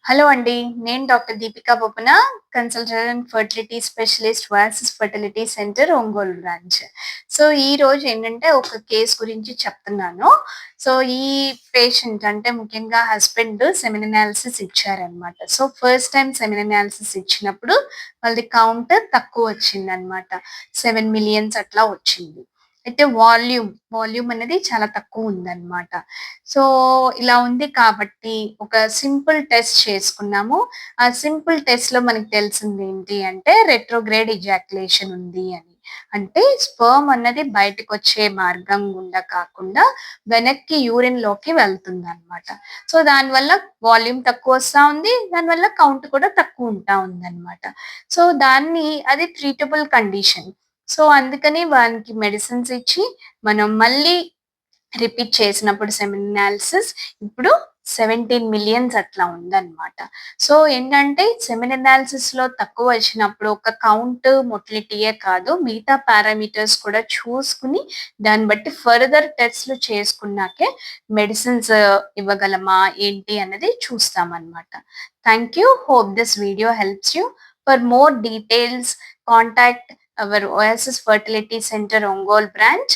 Hello అండి. నేను doctor Deepika Bopanna, consultant fertility specialist Oasis fertility centre Ongole branch. So, ఈరోజు ఏంటంటే ఒక కేస్ గురించి చెప్తున్నాను. సో, ఈ పేషెంట్ అంటే ముఖ్యంగా హస్బెండ్ సెమిన్ అనాలిసిస్ ఇచ్చారనమాట. సో, ఫస్ట్ టైమ్ సెమిన్ అనాలిసిస్ ఇచ్చినప్పుడు వాళ్ళది కౌంట్ తక్కువొచ్చిందనమాట. 7 మిలియన్స్ అట్లా వచ్చింది. అయితే వాల్యూమ్ అనేది చాలా తక్కువుందనమాట. సో, ఇలా ఉంది కాబట్టి ఒక సింపుల్ టెస్ట్ చేసుకున్నాము. ఆ సింపుల్ టెస్ట్‌లో మనకు తెలిసిందేంటి అంటే రెట్రోగ్రేడ్ ఎజాక్యులేషన్ ఉంది అని. అంటే స్పెర్మ్ అన్నది బయటకొచ్చే మార్గం గుండా కాకుండా వెనక్కి యూరిన్‌లోకి వెళ్తుందనమాట. సో, దానివల్ల వాల్యూమ్ తక్కువొస్తా ఉంది. దానివల్ల కౌంట్ కూడా తక్కువుంటా ఉందనమాట. సో, అది ట్రీటబుల్ కండిషన్. సో, అందుకని వానికి మెడిసిన్స్ ఇచ్చి మనం మళ్ళీ రిపీట్ చేసినప్పుడు సెమిన్ అనాలిసిస్ ఇప్పుడు 17 మిలియన్స్ అట్లా ఉందన్నమాట. సో, ఏంటంటే సెమిన్ అనాలిసిస్‌లో తక్కువ వచ్చినప్పుడు ఒక కౌంట్, మొటిలిటీయే కాదు మిగతా పారామీటర్స్ కూడా చూసుకొని దాన్ని బట్టి ఫర్దర్ టెస్ట్‌లు చేసుకున్నాకే మెడిసిన్స్ ఇవ్వగలమా ఏంటి అన్నది చూస్తామన్నమాట. Thank you. Hope this video helps you. For more details contact our Oasis fertility centre Ongole branch.